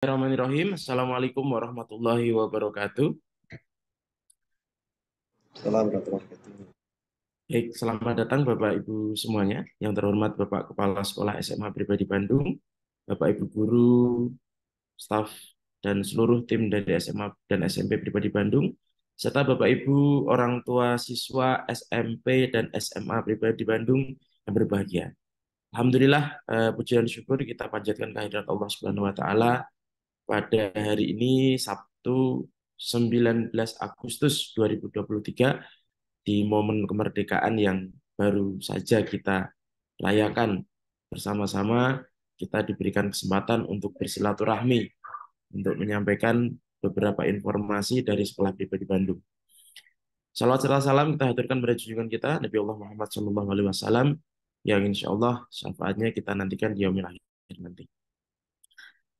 Bismillahirrahmanirrahim. Assalamualaikum warahmatullahi wabarakatuh. Assalamualaikum warahmatullahi wabarakatuh. Baik, selamat datang Bapak Ibu semuanya. Yang terhormat Bapak Kepala Sekolah SMA Pribadi Bandung, Bapak Ibu guru, staf, dan seluruh tim dari SMA dan SMP Pribadi Bandung, serta Bapak Ibu orang tua siswa SMP dan SMA Pribadi Bandung yang berbahagia. Alhamdulillah, puji dan syukur kita panjatkan kehadirat Allah Subhanahu wa taala pada hari ini Sabtu 19 Agustus 2023 di momen kemerdekaan yang baru saja kita rayakan bersama-sama. Kita diberikan kesempatan untuk bersilaturahmi untuk menyampaikan beberapa informasi dari Sekolah Pribadi Bandung. Salawat serta salam kita haturkan pada junjungan kita Nabi Allah Muhammad SAW yang insya Allah syafaatnya kita nantikan di yaumil akhir nanti.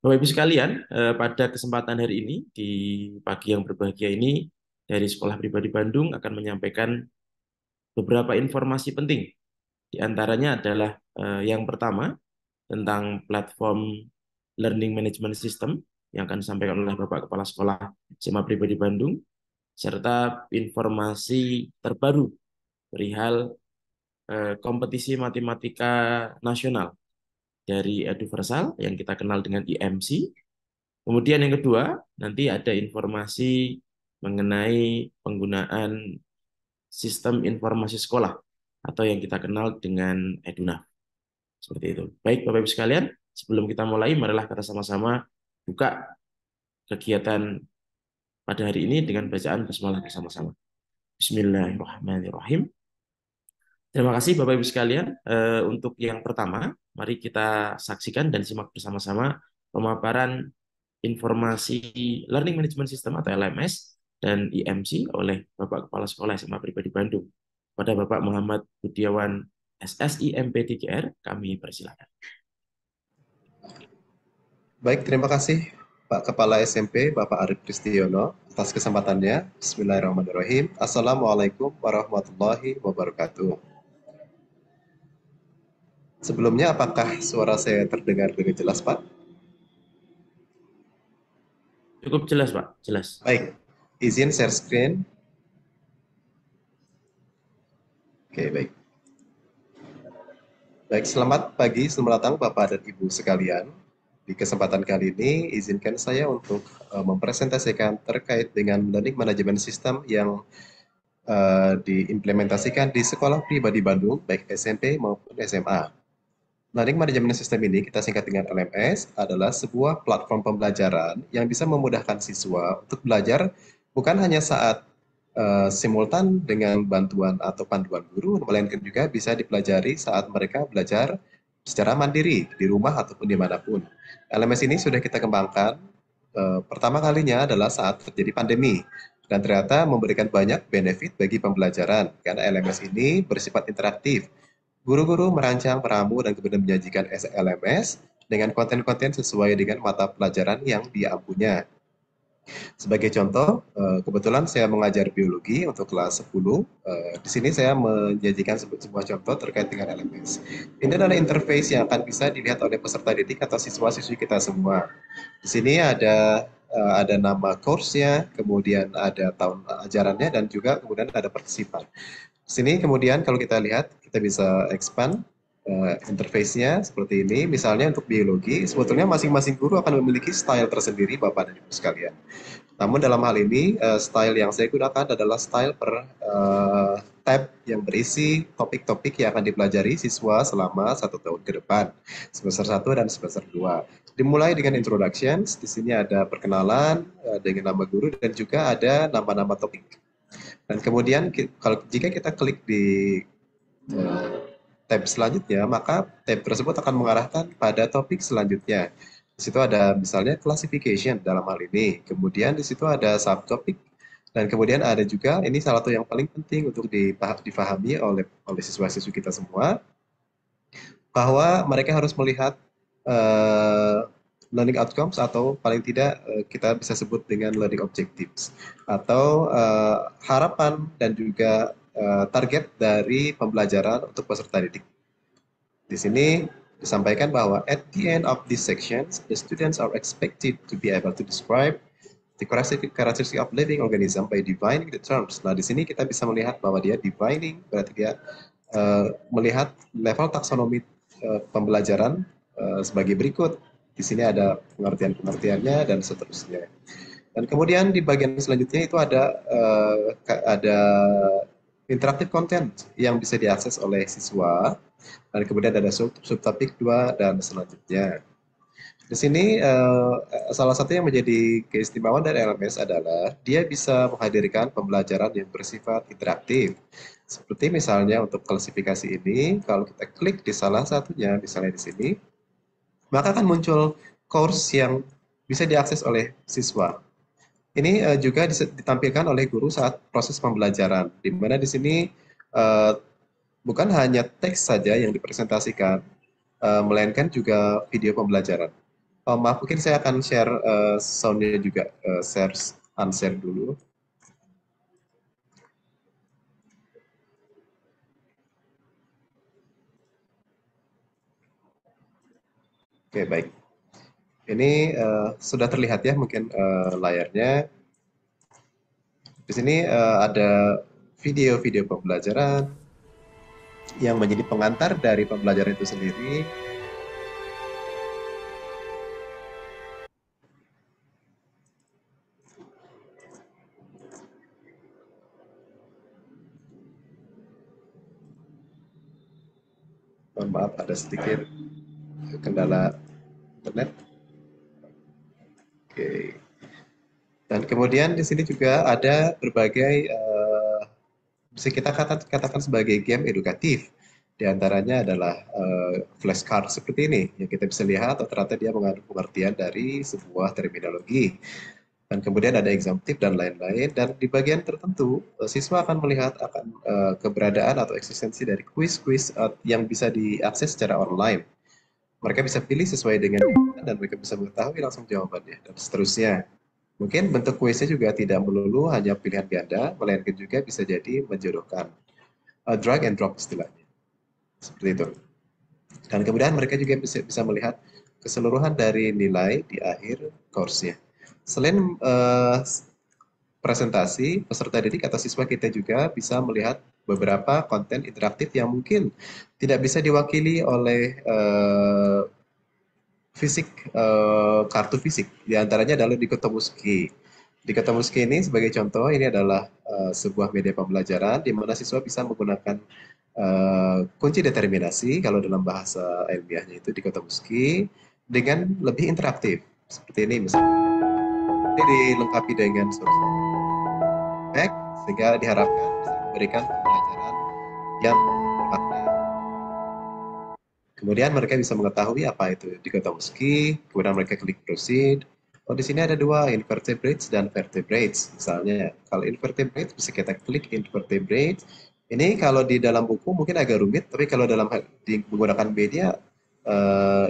Bapak Ibu sekalian, pada kesempatan hari ini, di pagi yang berbahagia ini, dari Sekolah Pribadi Bandung akan menyampaikan beberapa informasi penting. Di antaranya adalah yang pertama, tentang platform Learning Management System yang akan disampaikan oleh Bapak Kepala Sekolah SMA Pribadi Bandung, serta informasi terbaru perihal kompetisi matematika nasional dari Eduversal yang kita kenal dengan IMC. Kemudian yang kedua, nanti ada informasi mengenai penggunaan sistem informasi sekolah atau yang kita kenal dengan Eduna. Seperti itu. Baik, Bapak Ibu sekalian, sebelum kita mulai, marilah kita sama-sama buka kegiatan pada hari ini dengan bacaan basmalah bersama-sama. Bismillahirrahmanirrahim. Terima kasih Bapak Ibu sekalian. Untuk yang pertama, mari kita saksikan dan simak bersama-sama pemaparan informasi Learning Management System atau LMS dan IMC oleh Bapak Kepala Sekolah SMA Pribadi Bandung. Pada Bapak Muhammad Budiawan SSI MP3R, kami persilakan. Baik, terima kasih Pak Kepala SMP, Bapak Arief Kristiono, atas kesempatannya. Bismillahirrahmanirrahim. Assalamualaikum warahmatullahi wabarakatuh. Sebelumnya, apakah suara saya terdengar dengan jelas, Pak? Cukup jelas, Pak. Jelas. Baik, izin share screen. Oke, baik. Baik, selamat pagi, selamat datang Bapak dan Ibu sekalian. Di kesempatan kali ini, izinkan saya untuk mempresentasikan terkait dengan Learning Management System yang diimplementasikan di Sekolah Pribadi Bandung, baik SMP maupun SMA. Learning Management System ini kita singkat dengan LMS, adalah sebuah platform pembelajaran yang bisa memudahkan siswa untuk belajar bukan hanya saat simultan dengan bantuan atau panduan guru, melainkan juga bisa dipelajari saat mereka belajar secara mandiri di rumah ataupun dimanapun. LMS ini sudah kita kembangkan pertama kalinya adalah saat terjadi pandemi dan ternyata memberikan banyak benefit bagi pembelajaran karena LMS ini bersifat interaktif. Guru-guru merancang, meramu, dan kemudian menyajikan LMS dengan konten-konten sesuai dengan mata pelajaran yang dia punya. Sebagai contoh, kebetulan saya mengajar biologi untuk kelas 10. Di sini saya menyajikan sebuah contoh terkait dengan LMS. Ini adalah interface yang akan bisa dilihat oleh peserta didik atau siswa-siswi kita semua. Di sini ada nama course-nya, kemudian ada tahun ajarannya, dan juga kemudian ada partisipan. Di sini kemudian kalau kita lihat, kita bisa expand interface-nya seperti ini. Misalnya untuk biologi, sebetulnya masing-masing guru akan memiliki style tersendiri, Bapak dan Ibu sekalian. Namun dalam hal ini, style yang saya gunakan adalah style per tab yang berisi topik-topik yang akan dipelajari siswa selama 1 tahun ke depan, semester 1 dan semester 2. Dimulai dengan introductions, di sini ada perkenalan dengan nama guru dan juga ada nama-nama topik. Dan kemudian jika kita klik di tab selanjutnya, maka tab tersebut akan mengarahkan pada topik selanjutnya. Di situ ada misalnya classification dalam hal ini, kemudian di situ ada subtopik, dan kemudian ada juga, ini salah satu yang paling penting untuk dipahami oleh siswa-siswi kita semua, bahwa mereka harus melihat learning outcomes atau paling tidak kita bisa sebut dengan learning objectives atau harapan dan juga target dari pembelajaran untuk peserta didik. Di sini disampaikan bahwa at the end of these sections, the students are expected to be able to describe the characteristic of living organism by defining the terms. Nah, di sini kita bisa melihat bahwa dia defining, berarti dia melihat level taksonomi pembelajaran sebagai berikut. Di sini ada pengertian-pengertiannya dan seterusnya. Dan kemudian di bagian selanjutnya itu ada interaktif content yang bisa diakses oleh siswa. Dan kemudian ada subtopik 2 dan selanjutnya. Di sini salah satu yang menjadi keistimewaan dari LMS adalah dia bisa menghadirkan pembelajaran yang bersifat interaktif. Seperti misalnya untuk klasifikasi ini, kalau kita klik di salah satunya, misalnya di sini, maka akan muncul course yang bisa diakses oleh siswa. Ini juga ditampilkan oleh guru saat proses pembelajaran, di mana di sini bukan hanya teks saja yang dipresentasikan, melainkan juga video pembelajaran. Maaf, mungkin saya akan share sound-nya juga, unshare dulu. Oke, baik. Ini sudah terlihat ya mungkin layarnya. Di sini ada video-video pembelajaran yang menjadi pengantar dari pembelajaran itu sendiri. Mohon maaf, ada sedikit kendala internet. Oke. Dan kemudian di sini juga ada berbagai bisa kita katakan sebagai game edukatif. Di antaranya adalah flashcard seperti ini yang kita bisa lihat ternyata dia mengandung pengertian dari sebuah terminologi. Dan kemudian ada examptive dan lain-lain. Dan di bagian tertentu, siswa akan melihat akan keberadaan atau eksistensi dari kuis-kuis yang bisa diakses secara online. Mereka bisa pilih sesuai dengan dan mereka bisa mengetahui langsung jawabannya dan seterusnya. Mungkin bentuk kuisnya juga tidak melulu hanya pilihan ganda, melainkan juga bisa jadi menjodohkan. Drag and drop istilahnya. Seperti itu. Dan kemudian mereka juga bisa melihat keseluruhan dari nilai di akhir course-nya. Selain presentasi, peserta didik atau siswa kita juga bisa melihat beberapa konten interaktif yang mungkin tidak bisa diwakili oleh kartu fisik. Di antaranya adalah dikotomuski. Dikotomuski ini sebagai contoh, ini adalah sebuah media pembelajaran di mana siswa bisa menggunakan kunci determinasi, kalau dalam bahasa ilmiahnya itu dikotomuski, dengan lebih interaktif. Seperti ini misalnya. Ini dilengkapi dengan feedback, sehingga diharapkan bisa memberikan pembelajaran yang bermakna. Kemudian mereka bisa mengetahui apa itu dikotomuski, kemudian mereka klik proceed. Oh, di sini ada dua, invertebrates dan vertebrates. Misalnya, kalau invertebrates bisa kita klik invertebrates. Ini kalau di dalam buku mungkin agak rumit, tapi kalau menggunakan media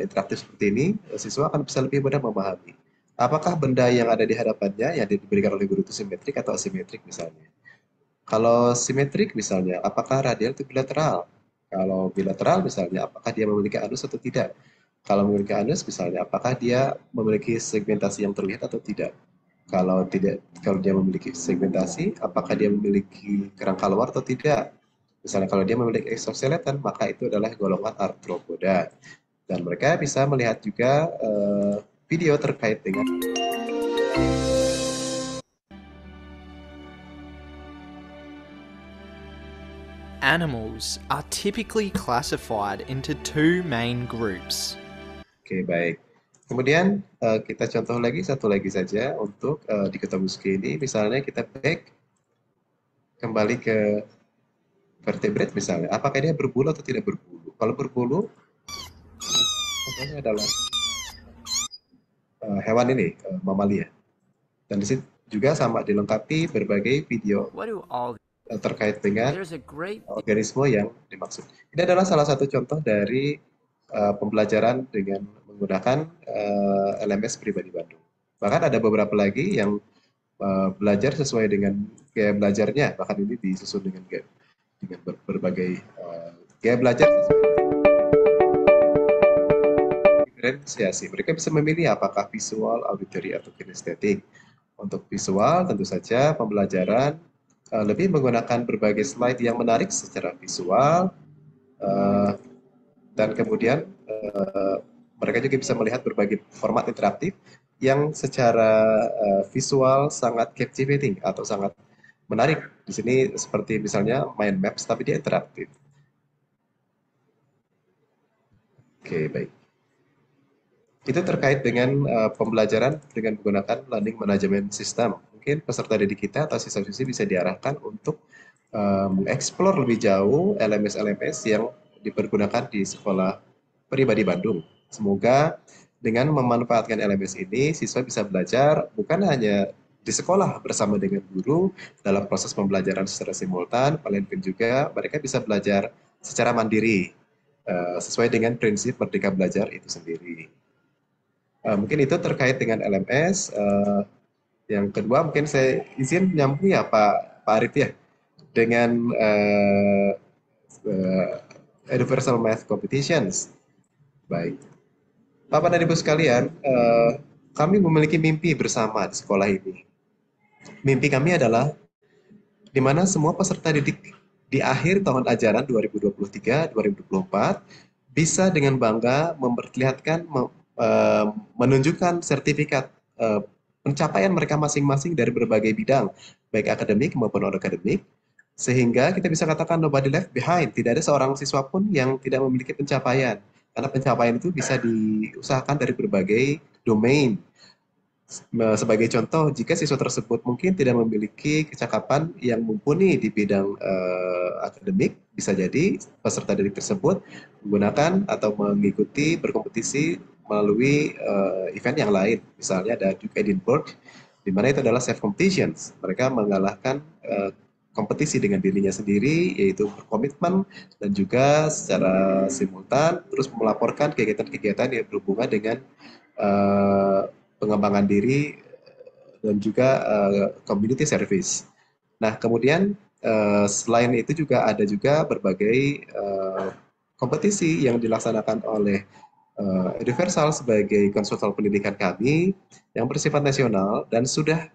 interaktif seperti ini, siswa akan bisa lebih mudah memahami. Apakah benda yang ada di hadapannya yang diberikan oleh guru itu simetrik atau asimetrik misalnya. Kalau simetrik misalnya, apakah radial atau bilateral? Kalau bilateral misalnya, apakah dia memiliki anus atau tidak? Kalau memiliki anus misalnya, apakah dia memiliki segmentasi yang terlihat atau tidak? Kalau tidak, kalau dia memiliki segmentasi, apakah dia memiliki kerangka luar atau tidak? Misalnya kalau dia memiliki exoskeleton, maka itu adalah golongan arthropoda. Dan mereka bisa melihat juga video terkait dengan Animals are typically classified into two main groups. Oke, baik. Kemudian kita contoh lagi, satu lagi saja untuk dikotomuski ini. Misalnya kita back kembali ke vertebrate misalnya. Apakah dia berbulu atau tidak berbulu? Kalau berbulu, contohnya adalah hewan ini, mamalia. Dan di situ juga sama dilengkapi berbagai video terkait dengan organisme yang dimaksud. Ini adalah salah satu contoh dari pembelajaran dengan menggunakan LMS Pribadi Bandung. Bahkan ada beberapa lagi yang belajar sesuai dengan gaya belajarnya, bahkan ini disusun dengan berbagai gaya belajar sesuai diferensiasi. Mereka bisa memilih apakah visual, auditory, atau kinestetik. Untuk visual, tentu saja pembelajaran lebih menggunakan berbagai slide yang menarik secara visual, dan kemudian mereka juga bisa melihat berbagai format interaktif yang secara visual sangat captivating atau sangat menarik. Di sini seperti misalnya mind maps, tapi dia interaktif. Oke, baik. Itu terkait dengan pembelajaran dengan menggunakan learning management system. Mungkin peserta didik kita atau siswa-siswi bisa diarahkan untuk mengeksplor lebih jauh LMS-LMS yang dipergunakan di sekolah pribadi Bandung. Semoga dengan memanfaatkan LMS ini, siswa bisa belajar bukan hanya di sekolah bersama dengan guru dalam proses pembelajaran secara simultan, melainkan juga mereka bisa belajar secara mandiri sesuai dengan prinsip merdeka belajar itu sendiri. Mungkin itu terkait dengan LMS. Yang kedua mungkin saya izin nyambung ya Pak Arif ya dengan Universal Math Competitions. Baik. Bapak dan Ibu sekalian, kami memiliki mimpi bersama di sekolah ini. Mimpi kami adalah di mana semua peserta didik di akhir tahun ajaran 2023-2024 bisa dengan bangga memperlihatkan, menunjukkan sertifikat pencapaian mereka masing-masing dari berbagai bidang, baik akademik maupun non-akademik, sehingga kita bisa katakan nobody left behind, tidak ada seorang siswa pun yang tidak memiliki pencapaian, karena pencapaian itu bisa diusahakan dari berbagai domain. Sebagai contoh, jika siswa tersebut mungkin tidak memiliki kecakapan yang mumpuni di bidang akademik, bisa jadi peserta didik tersebut menggunakan atau mengikuti berkompetisi melalui event yang lain. Misalnya ada Duke Edinburgh, di mana itu adalah self competitions. Mereka mengalahkan kompetisi dengan dirinya sendiri, yaitu berkomitmen dan juga secara simultan terus melaporkan kegiatan-kegiatan yang berhubungan dengan pengembangan diri dan juga community service. Nah, kemudian selain itu juga ada juga berbagai kompetisi yang dilaksanakan oleh Universal sebagai konsultan pendidikan kami yang bersifat nasional dan sudah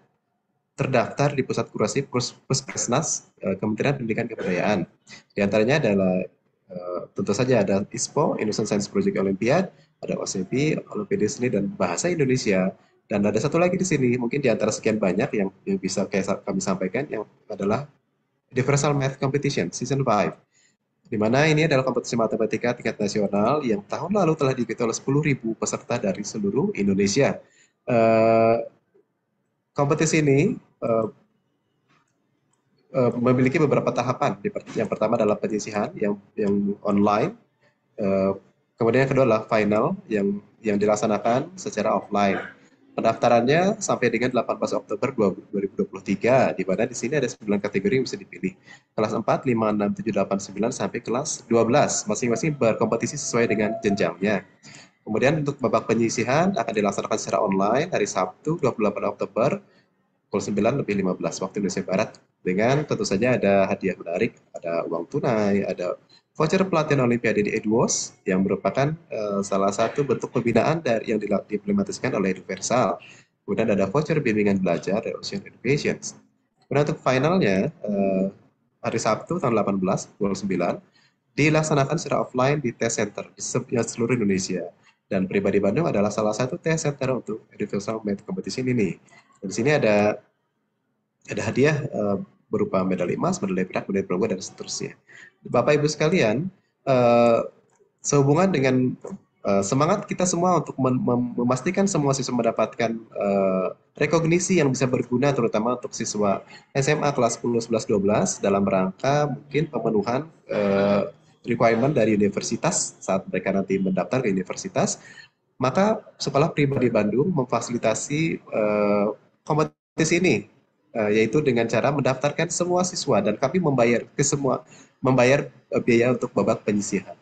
terdaftar di Pusat Kurasi Puskesnas Kementerian Pendidikan Kebudayaan. Di antaranya adalah tentu saja ada ISPO, Indonesian Science Project Olympiad, ada OCP, Olimpiade Seni dan Bahasa Indonesia, dan ada satu lagi di sini, mungkin di antara sekian banyak yang bisa kami sampaikan, yang adalah Universal Math Competition Season 5, di mana ini adalah kompetisi matematika tingkat nasional yang tahun lalu telah diikuti oleh 10.000 peserta dari seluruh Indonesia. Kompetisi ini memiliki beberapa tahapan. Yang pertama adalah penyisihan yang online. Kemudian yang kedua adalah final yang dilaksanakan secara offline. Pendaftarannya sampai dengan 18 Oktober 2023, di mana di sini ada 9 kategori yang bisa dipilih. Kelas 4, 5, 6, 7, 8, 9, sampai kelas 12. Masing-masing berkompetisi sesuai dengan jenjangnya. Kemudian untuk babak penyisihan akan dilaksanakan secara online hari Sabtu 28 Oktober pukul 9 lebih 15 waktu Indonesia Barat, dengan tentu saja ada hadiah menarik, ada uang tunai, ada voucher pelatihan Olimpiade di Edwos yang merupakan salah satu bentuk pembinaan yang diimplementasikan oleh Universal. Kemudian ada voucher bimbingan belajar dari Ocean Innovations. Kemudian untuk finalnya hari Sabtu tanggal 18 pukul 9 dilaksanakan secara offline di test center di seluruh Indonesia. Dan Pribadi Bandung adalah salah satu test center untuk Universal Math Competition ini. Dan di sini ada hadiah berupa medali emas, medali perak, medali perunggu, dan seterusnya. Bapak Ibu sekalian, sehubungan dengan semangat kita semua untuk memastikan semua siswa mendapatkan rekognisi yang bisa berguna, terutama untuk siswa SMA kelas 10, 11, 12 dalam rangka mungkin pemenuhan requirement dari universitas saat mereka nanti mendaftar ke universitas, maka Sekolah Pribadi Bandung memfasilitasi kompetisi ini, yaitu dengan cara mendaftarkan semua siswa, dan kami membayar biaya untuk babak penyisihan.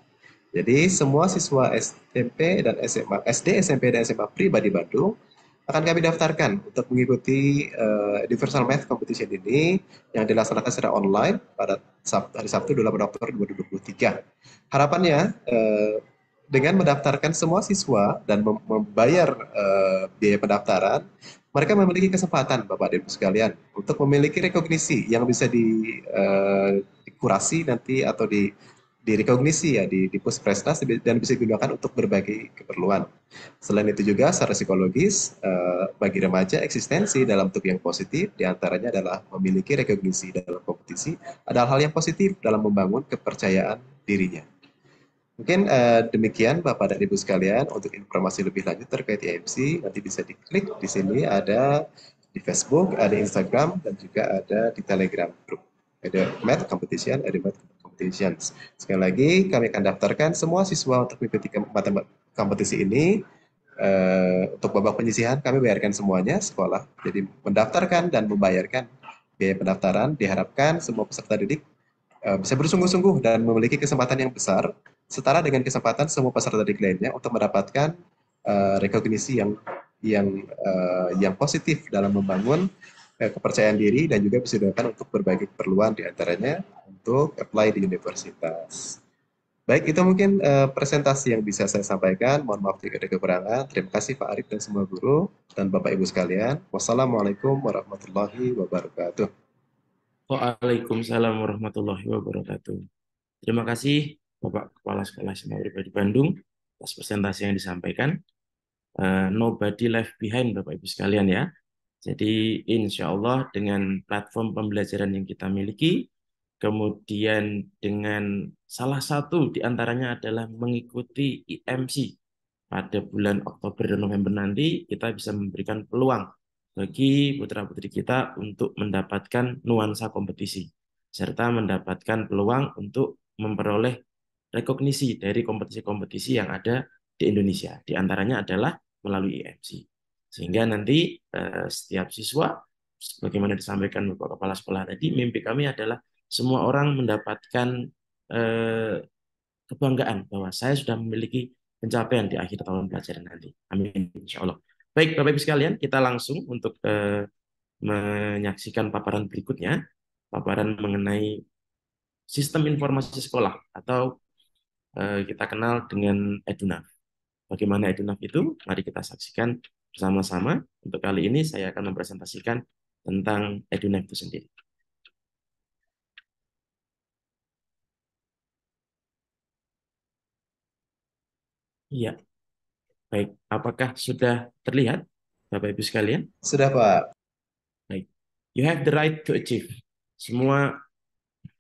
Jadi semua siswa SMP dan SMA, SD, SMP, dan SMA Pribadi Bandung akan kami daftarkan untuk mengikuti Universal Math Competition ini yang dilaksanakan secara online pada hari Sabtu 28 Oktober 2023. Harapannya dengan mendaftarkan semua siswa dan membayar biaya pendaftaran, mereka memiliki kesempatan, Bapak dan Ibu sekalian, untuk memiliki rekognisi yang bisa dikurasi nanti atau direkognisi ya di Puspresnas dan bisa digunakan untuk berbagai keperluan. Selain itu juga secara psikologis bagi remaja eksistensi dalam bentuk yang positif diantaranya adalah memiliki rekognisi dalam kompetisi adalah hal yang positif dalam membangun kepercayaan dirinya. Mungkin demikian Bapak dan Ibu sekalian. Untuk informasi lebih lanjut terkait IMC nanti bisa diklik di sini, ada di Facebook, ada Instagram, dan juga ada di Telegram group. Ada Math Competition, ada Math Competitions. Sekali lagi kami akan daftarkan semua siswa untuk mengikuti kompetisi ini. Untuk babak penyisihan kami bayarkan semuanya sekolah. Jadi mendaftarkan dan membayarkan biaya pendaftaran, diharapkan semua peserta didik bisa bersungguh-sungguh dan memiliki kesempatan yang besar setara dengan kesempatan semua peserta didik lainnya untuk mendapatkan rekognisi yang positif dalam membangun kepercayaan diri dan juga bisa digunakan untuk berbagai keperluan diantaranya untuk apply di universitas. Baik, itu mungkin presentasi yang bisa saya sampaikan. Mohon maaf jika ada kekurangan. Terima kasih Pak Arif dan semua guru dan Bapak Ibu sekalian. Wassalamualaikum warahmatullahi wabarakatuh. Waalaikumsalam warahmatullahi wabarakatuh. Terima kasih Bapak Kepala Sekolah SMA Pribadi Bandung atas presentasi yang disampaikan. Nobody left behind Bapak Ibu sekalian ya. Jadi insya Allah dengan platform pembelajaran yang kita miliki, kemudian dengan salah satu diantaranya adalah mengikuti IMC pada bulan Oktober dan November nanti, kita bisa memberikan peluang bagi putra-putri kita untuk mendapatkan nuansa kompetisi, serta mendapatkan peluang untuk memperoleh rekognisi dari kompetisi-kompetisi yang ada di Indonesia. Di antaranya adalah melalui IMC. Sehingga nanti setiap siswa, sebagaimana disampaikan Bapak Kepala Sekolah tadi, mimpi kami adalah semua orang mendapatkan kebanggaan bahwa saya sudah memiliki pencapaian di akhir tahun pelajaran nanti. Amin, insya Allah. Baik, Bapak Ibu sekalian, kita langsung untuk menyaksikan paparan berikutnya, paparan mengenai sistem informasi sekolah atau kita kenal dengan EduNav. Bagaimana EduNav itu? Mari kita saksikan bersama-sama. Untuk kali ini saya akan mempresentasikan tentang EduNav itu sendiri. Iya, baik. Apakah sudah terlihat, Bapak Ibu sekalian? Sudah, Pak. Baik. You have the right to achieve. Semua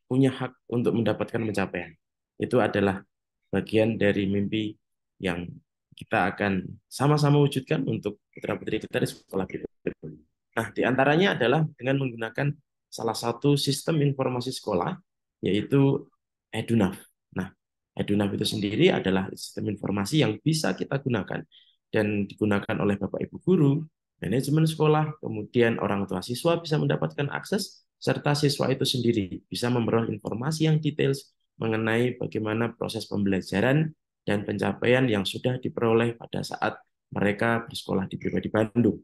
punya hak untuk mendapatkan pencapaian. Itu adalah bagian dari mimpi yang kita akan sama-sama wujudkan untuk putra-putri kita di sekolah pribadi. Nah, di antaranya adalah dengan menggunakan salah satu sistem informasi sekolah, yaitu EduNav. Nah, EduNav itu sendiri adalah sistem informasi yang bisa kita gunakan dan digunakan oleh Bapak Ibu guru, manajemen sekolah, kemudian orang tua siswa bisa mendapatkan akses, serta siswa itu sendiri bisa memperoleh informasi yang detail mengenai bagaimana proses pembelajaran dan pencapaian yang sudah diperoleh pada saat mereka bersekolah di Pribadi Bandung.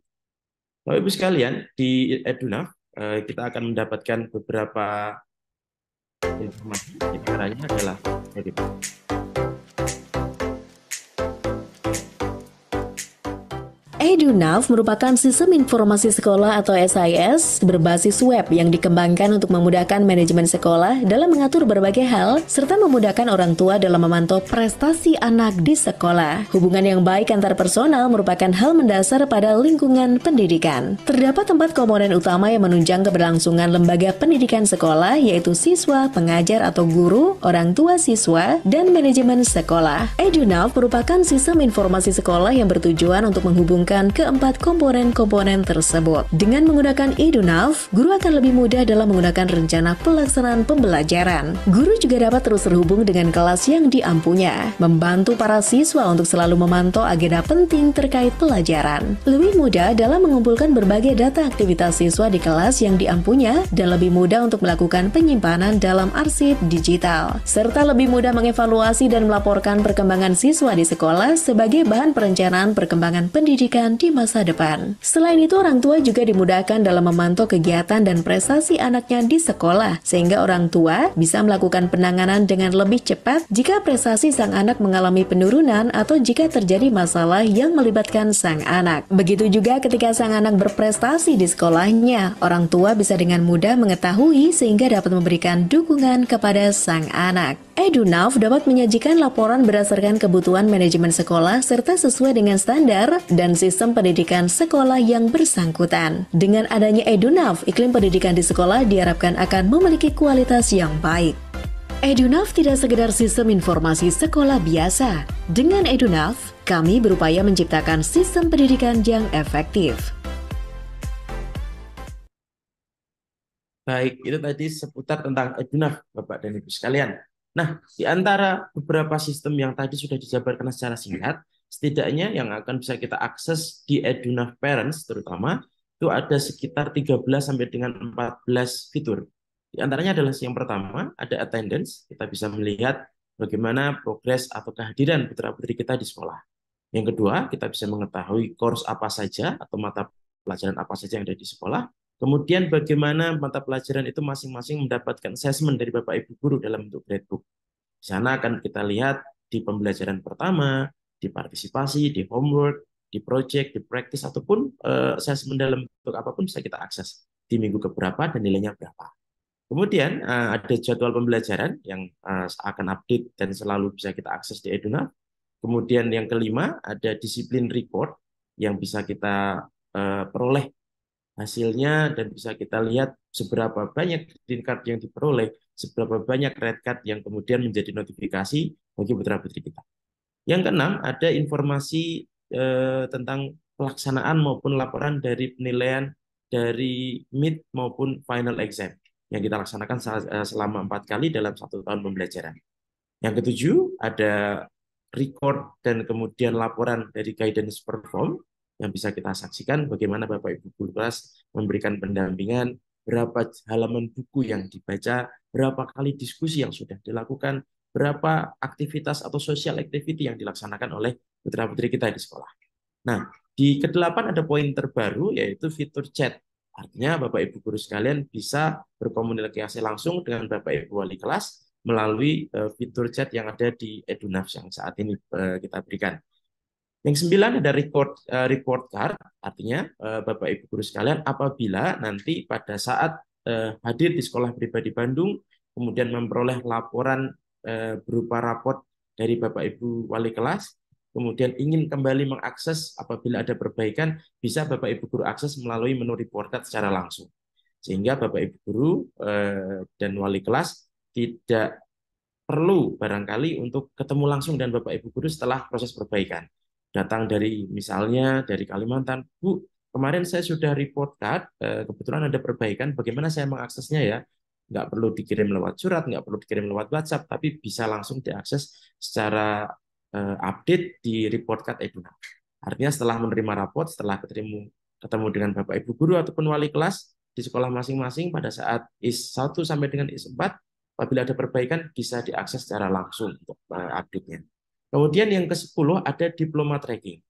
Bapak Ibu sekalian, di EduNav kita akan mendapatkan beberapa informasi, caranya adalah bagaimana. EduNav merupakan sistem informasi sekolah atau SIS berbasis web yang dikembangkan untuk memudahkan manajemen sekolah dalam mengatur berbagai hal serta memudahkan orang tua dalam memantau prestasi anak di sekolah. Hubungan yang baik antar personal merupakan hal mendasar pada lingkungan pendidikan. Terdapat 4 komponen utama yang menunjang keberlangsungan lembaga pendidikan sekolah, yaitu siswa, pengajar atau guru, orang tua siswa, dan manajemen sekolah. EduNav merupakan sistem informasi sekolah yang bertujuan untuk menghubungkan keempat komponen-komponen tersebut. Dengan menggunakan EduNav, guru akan lebih mudah dalam menggunakan rencana pelaksanaan pembelajaran. Guru juga dapat terus terhubung dengan kelas yang diampunya, membantu para siswa untuk selalu memantau agenda penting terkait pelajaran. Lebih mudah dalam mengumpulkan berbagai data aktivitas siswa di kelas yang diampunya, dan lebih mudah untuk melakukan penyimpanan dalam arsip digital. Serta lebih mudah mengevaluasi dan melaporkan perkembangan siswa di sekolah sebagai bahan perencanaan perkembangan pendidikan pendidikan di masa depan. Selain itu, orang tua juga dimudahkan dalam memantau kegiatan dan prestasi anaknya di sekolah, sehingga orang tua bisa melakukan penanganan dengan lebih cepat jika prestasi sang anak mengalami penurunan atau jika terjadi masalah yang melibatkan sang anak. Begitu juga ketika sang anak berprestasi di sekolahnya, orang tua bisa dengan mudah mengetahui sehingga dapat memberikan dukungan kepada sang anak. EduNav dapat menyajikan laporan berdasarkan kebutuhan manajemen sekolah serta sesuai dengan standar dan sistem pendidikan sekolah yang bersangkutan. Dengan adanya EduNav, iklim pendidikan di sekolah diharapkan akan memiliki kualitas yang baik. EduNav tidak sekedar sistem informasi sekolah biasa. Dengan EduNav, kami berupaya menciptakan sistem pendidikan yang efektif. Baik, itu tadi seputar tentang EduNav, Bapak dan Ibu sekalian. Nah, di antara beberapa sistem yang tadi sudah dijabarkan secara singkat, setidaknya yang akan bisa kita akses di EduNav Parents terutama, itu ada sekitar 13 sampai dengan 14 fitur. Di antaranya adalah yang pertama, ada attendance. Kita bisa melihat bagaimana progres atau kehadiran putra-putri kita di sekolah. Yang kedua, kita bisa mengetahui course apa saja atau mata pelajaran apa saja yang ada di sekolah. Kemudian bagaimana mata pelajaran itu masing-masing mendapatkan assessment dari Bapak Ibu guru dalam bentuk gradebook. Di sana akan kita lihat di pembelajaran pertama, di partisipasi, di homework, di project, di practice, ataupun assessment dalam bentuk apapun bisa kita akses di minggu keberapa dan nilainya berapa. Kemudian ada jadwal pembelajaran yang akan update dan selalu bisa kita akses di EduNav. Kemudian yang kelima ada disiplin report yang bisa kita peroleh hasilnya dan bisa kita lihat seberapa banyak green card yang diperoleh, seberapa banyak red card yang kemudian menjadi notifikasi bagi putra-putri kita. Yang keenam, ada informasi tentang pelaksanaan maupun laporan dari penilaian dari mid maupun final exam yang kita laksanakan selama 4 kali dalam 1 tahun pembelajaran. Yang ketujuh, ada record dan kemudian laporan dari guidance perform yang bisa kita saksikan bagaimana Bapak Ibu guru kelas memberikan pendampingan, berapa halaman buku yang dibaca, berapa kali diskusi yang sudah dilakukan, berapa aktivitas atau social activity yang dilaksanakan oleh putra-putri kita di sekolah. Nah, di ke-8 ada poin terbaru yaitu fitur chat. Artinya Bapak Ibu guru sekalian bisa berkomunikasi langsung dengan Bapak Ibu wali kelas melalui fitur chat yang ada di EduNav yang saat ini kita berikan. Yang 9 ada report card, artinya Bapak Ibu guru sekalian apabila nanti pada saat hadir di Sekolah Pribadi Bandung, kemudian memperoleh laporan berupa raport dari Bapak Ibu wali kelas, kemudian ingin kembali mengakses apabila ada perbaikan, bisa Bapak Ibu guru akses melalui menu report card secara langsung. Sehingga Bapak Ibu guru dan wali kelas tidak perlu barangkali untuk ketemu langsung dengan Bapak Ibu guru setelah proses perbaikan. Datang dari misalnya dari Kalimantan, Bu, kemarin saya sudah report card, kebetulan ada perbaikan, bagaimana saya mengaksesnya ya? Nggak perlu dikirim lewat surat, nggak perlu dikirim lewat WhatsApp, tapi bisa langsung diakses secara update di report card EduNav. Artinya setelah menerima raport, setelah ketemu dengan Bapak Ibu guru ataupun wali kelas di sekolah masing-masing pada saat IS 1 sampai dengan IS 4, apabila ada perbaikan bisa diakses secara langsung untuk update-nya. Kemudian yang ke-10 ada diploma tracking.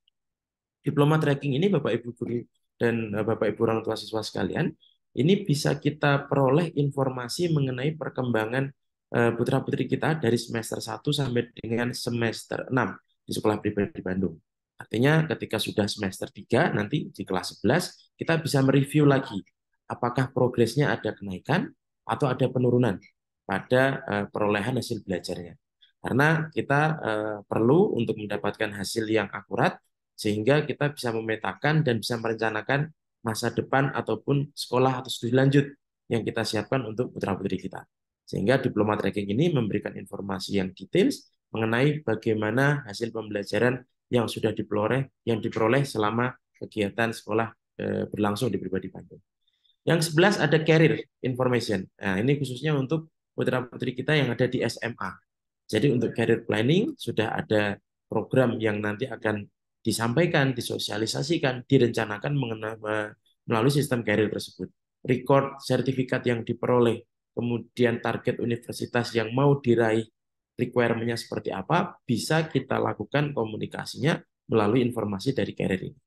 Diploma tracking ini Bapak Ibu guru dan Bapak Ibu orang tua siswa sekalian, ini bisa kita peroleh informasi mengenai perkembangan putra-putri kita dari semester 1 sampai dengan semester 6 di Sekolah Pribadi Bandung. Artinya ketika sudah semester 3 nanti di kelas 11 kita bisa mereview lagi apakah progresnya ada kenaikan atau ada penurunan pada perolehan hasil belajarnya. Karena kita perlu untuk mendapatkan hasil yang akurat, sehingga kita bisa memetakan dan bisa merencanakan masa depan ataupun sekolah atau studi lanjut yang kita siapkan untuk putra-putri kita. Sehingga diploma tracking ini memberikan informasi yang detail mengenai bagaimana hasil pembelajaran yang sudah diperoleh selama kegiatan sekolah berlangsung di Pribadi Bandung. Yang 11 ada career information. Nah, ini khususnya untuk putra-putri kita yang ada di SMA. Jadi untuk career planning sudah ada program yang nanti akan disampaikan, disosialisasikan, direncanakan melalui sistem career tersebut. Record sertifikat yang diperoleh, kemudian target universitas yang mau diraih, requirement-nya seperti apa, bisa kita lakukan komunikasinya melalui informasi dari career ini.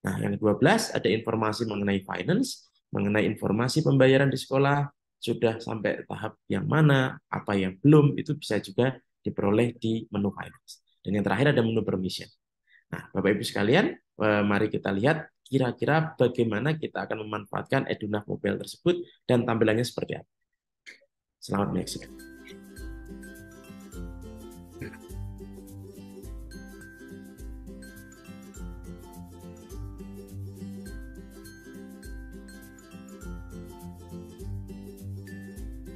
Nah, yang ke-12 ada informasi mengenai finance, mengenai informasi pembayaran di sekolah, sudah sampai tahap yang mana, apa yang belum, itu bisa juga diperoleh di menu finance. Dan yang terakhir ada menu permission. Nah, Bapak Ibu sekalian, mari kita lihat kira-kira bagaimana kita akan memanfaatkan EduNav Mobile tersebut dan tampilannya seperti apa. Selamat menyaksikan.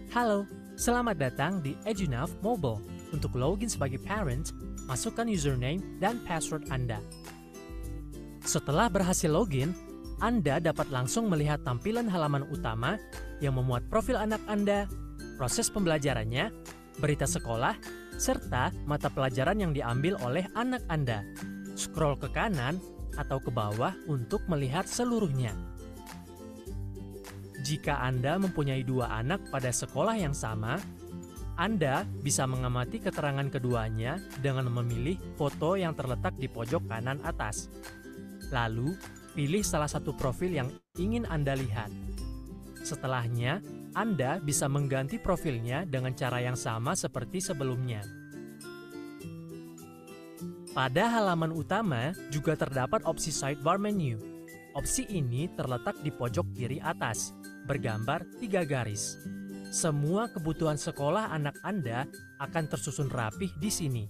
Halo, selamat datang di EduNav Mobile. Untuk login sebagai parent, masukkan username dan password Anda. Setelah berhasil login, Anda dapat langsung melihat tampilan halaman utama yang memuat profil anak Anda, proses pembelajarannya, berita sekolah, serta mata pelajaran yang diambil oleh anak Anda. Scroll ke kanan atau ke bawah untuk melihat seluruhnya. Jika Anda mempunyai dua anak pada sekolah yang sama, Anda bisa mengamati keterangan keduanya dengan memilih foto yang terletak di pojok kanan atas. Lalu, pilih salah satu profil yang ingin Anda lihat. Setelahnya, Anda bisa mengganti profilnya dengan cara yang sama seperti sebelumnya. Pada halaman utama juga terdapat opsi sidebar menu. Opsi ini terletak di pojok kiri atas, bergambar 3 garis. Semua kebutuhan sekolah anak Anda akan tersusun rapih di sini.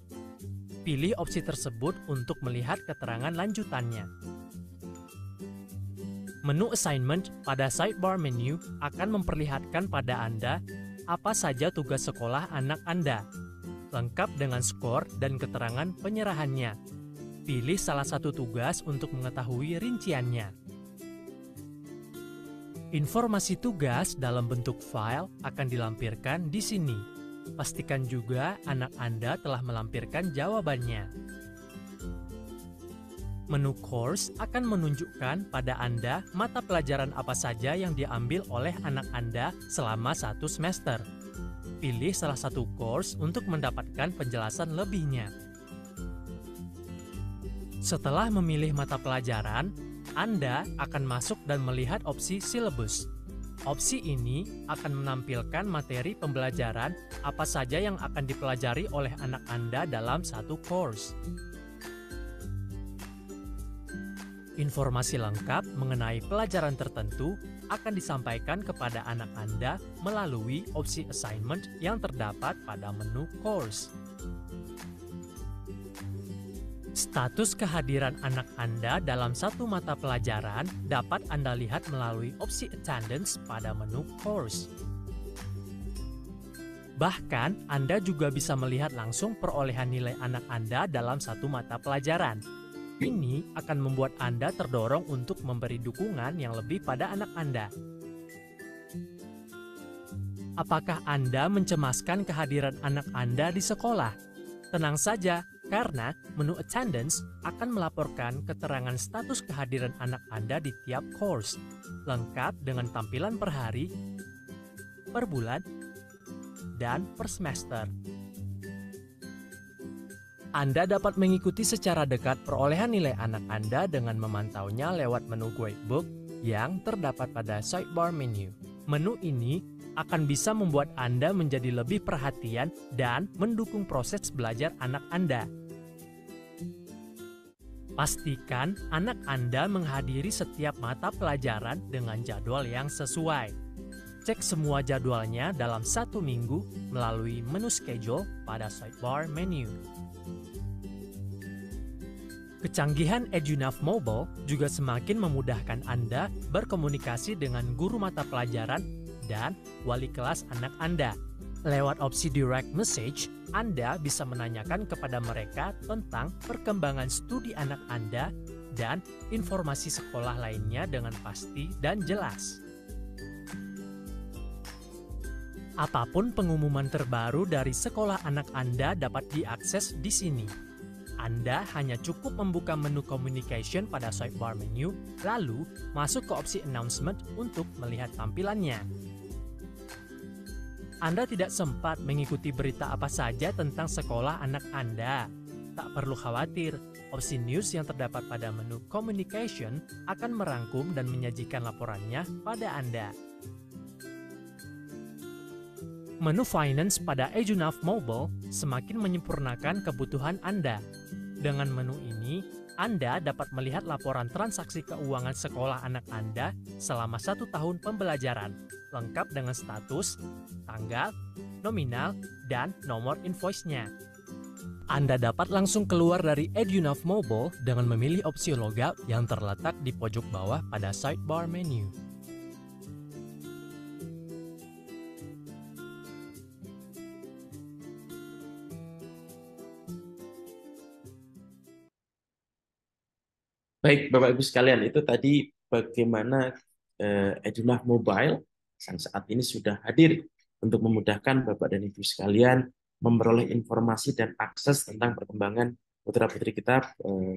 Pilih opsi tersebut untuk melihat keterangan lanjutannya. Menu assignment pada sidebar menu akan memperlihatkan pada Anda apa saja tugas sekolah anak Anda, lengkap dengan skor dan keterangan penyerahannya. Pilih salah satu tugas untuk mengetahui rinciannya. Informasi tugas dalam bentuk file akan dilampirkan di sini. Pastikan juga anak Anda telah melampirkan jawabannya. Menu course akan menunjukkan pada Anda mata pelajaran apa saja yang diambil oleh anak Anda selama 1 semester. Pilih salah satu course untuk mendapatkan penjelasan lebihnya. Setelah memilih mata pelajaran, Anda akan masuk dan melihat opsi syllabus. Opsi ini akan menampilkan materi pembelajaran apa saja yang akan dipelajari oleh anak Anda dalam satu course. Informasi lengkap mengenai pelajaran tertentu akan disampaikan kepada anak Anda melalui opsi assignment yang terdapat pada menu course. Status kehadiran anak Anda dalam satu mata pelajaran dapat Anda lihat melalui opsi attendance pada menu course. Bahkan, Anda juga bisa melihat langsung perolehan nilai anak Anda dalam satu mata pelajaran. Ini akan membuat Anda terdorong untuk memberi dukungan yang lebih pada anak Anda. Apakah Anda mencemaskan kehadiran anak Anda di sekolah? Tenang saja, karena menu attendance akan melaporkan keterangan status kehadiran anak Anda di tiap course, lengkap dengan tampilan per hari, per bulan, dan per semester. Anda dapat mengikuti secara dekat perolehan nilai anak Anda dengan memantaunya lewat menu Gradebook yang terdapat pada sidebar menu. Menu ini akan bisa membuat Anda menjadi lebih perhatian dan mendukung proses belajar anak Anda. Pastikan anak Anda menghadiri setiap mata pelajaran dengan jadwal yang sesuai. Cek semua jadwalnya dalam 1 minggu melalui menu schedule pada sidebar menu. Kecanggihan EduNav Mobile juga semakin memudahkan Anda berkomunikasi dengan guru mata pelajaran dan wali kelas anak Anda. Lewat opsi direct message, Anda bisa menanyakan kepada mereka tentang perkembangan studi anak Anda dan informasi sekolah lainnya dengan pasti dan jelas. Apapun pengumuman terbaru dari sekolah anak Anda dapat diakses di sini. Anda hanya cukup membuka menu communication pada sidebar menu, lalu masuk ke opsi announcement untuk melihat tampilannya. Anda tidak sempat mengikuti berita apa saja tentang sekolah anak Anda. Tak perlu khawatir, opsi news yang terdapat pada menu communication akan merangkum dan menyajikan laporannya pada Anda. Menu finance pada EduNav Mobile semakin menyempurnakan kebutuhan Anda. Dengan menu ini, Anda dapat melihat laporan transaksi keuangan sekolah anak Anda selama 1 tahun pembelajaran, lengkap dengan status, tanggal, nominal, dan nomor invoice-nya. Anda dapat langsung keluar dari EduNav Mobile dengan memilih opsi logout yang terletak di pojok bawah pada sidebar menu. Baik, Bapak Ibu sekalian, itu tadi bagaimana EduNav Mobile saat ini sudah hadir untuk memudahkan Bapak dan Ibu sekalian memperoleh informasi dan akses tentang perkembangan putra-putri kita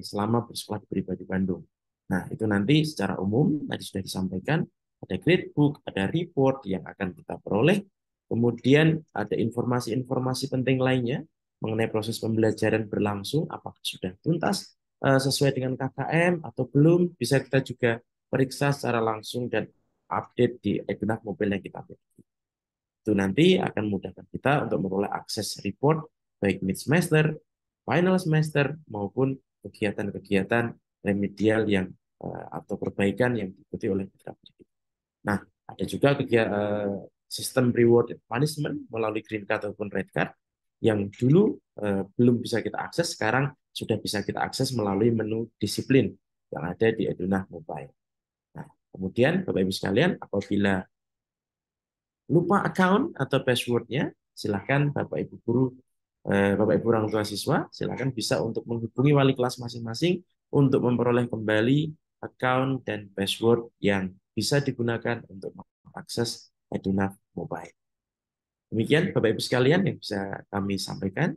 selama bersekolah di Pribadi Bandung. Nah, itu nanti secara umum tadi sudah disampaikan, ada gradebook, ada report yang akan kita peroleh, kemudian ada informasi-informasi penting lainnya mengenai proses pembelajaran berlangsung, apakah sudah tuntas, sesuai dengan KKM atau belum, bisa kita juga periksa secara langsung dan update di EduNav Mobile yang kita miliki. Itu nanti akan memudahkan kita untuk memperoleh akses report baik mid semester, final semester, maupun kegiatan-kegiatan remedial yang atau perbaikan yang diikuti oleh putra-putri. Nah, ada juga sistem reward and punishment melalui green card ataupun red card yang dulu belum bisa kita akses, sekarang sudah bisa kita akses melalui menu disiplin yang ada di EduNav Mobile. Nah, kemudian Bapak Ibu sekalian, apabila lupa account atau passwordnya, silahkan Bapak Ibu guru, Bapak Ibu orang tua siswa, silahkan bisa untuk menghubungi wali kelas masing-masing untuk memperoleh kembali account dan password yang bisa digunakan untuk mengakses EduNav Mobile. Demikian Bapak Ibu sekalian yang bisa kami sampaikan.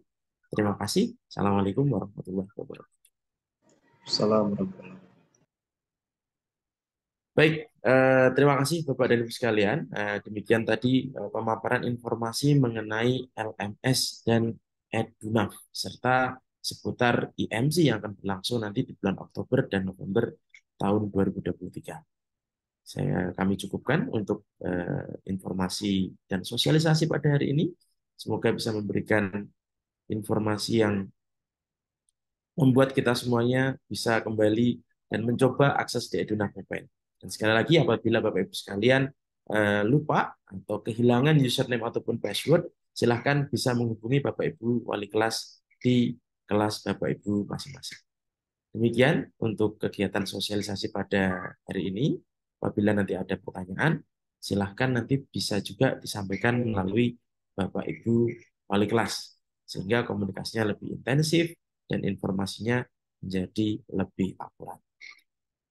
Terima kasih. Assalamualaikum warahmatullahi wabarakatuh. Assalamualaikum. Baik, terima kasih Bapak dan Ibu sekalian. Demikian tadi pemaparan informasi mengenai LMS dan EduNav serta seputar IMC yang akan berlangsung nanti di bulan Oktober dan November tahun 2023. Kami cukupkan untuk informasi dan sosialisasi pada hari ini. Semoga bisa memberikan informasi yang membuat kita semuanya bisa kembali dan mencoba akses di EduNav Mobile. Dan sekali lagi, apabila Bapak Ibu sekalian lupa atau kehilangan username ataupun password, silahkan bisa menghubungi Bapak Ibu wali kelas di kelas Bapak Ibu masing-masing. Demikian untuk kegiatan sosialisasi pada hari ini. Apabila nanti ada pertanyaan, silahkan nanti bisa juga disampaikan melalui Bapak Ibu wali kelas, sehingga komunikasinya lebih intensif dan informasinya menjadi lebih akurat.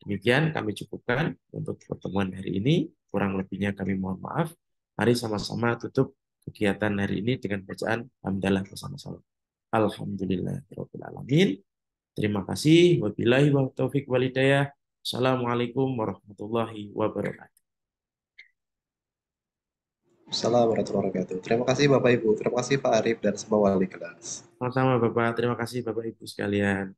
Demikian kami cukupkan untuk pertemuan hari ini. Kurang lebihnya kami mohon maaf. Mari sama-sama tutup kegiatan hari ini dengan bacaan hamdalah bersama-sama. Alhamdulillahirabbil alamin. Terima kasih. Wabillahi taufiq walhidayah. Assalamualaikum warahmatullahi wabarakatuh. Assalamualaikum warahmatullahi wabarakatuh. Terima kasih Bapak Ibu, terima kasih Pak Arif dan semua wali kelas. Sama-sama Bapak. Terima kasih Bapak Ibu sekalian.